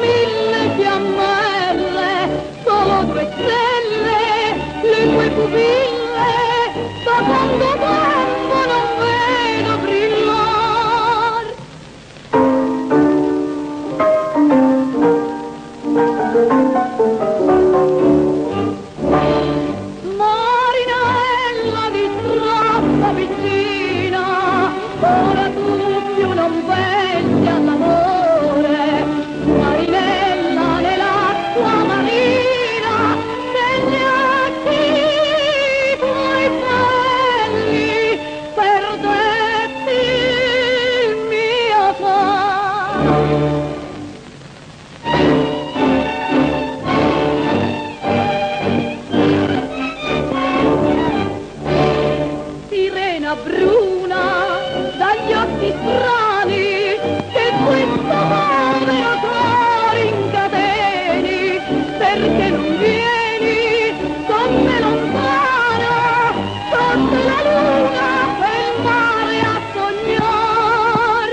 mille fiammelle, solo due stelle, le tue pupille, da quanto tempo non vedo brillar. Marinella di strappa vicina, ora tu più non pensi all'amore. Marinella nell'acqua marina, negli occhi tuoi belli, perdetti il mio cuore. Sirena bruna, dagli occhi strani, che questo povero cuore incateni, perché non vieni con me lontana, sotto la luna e il mare a sognar.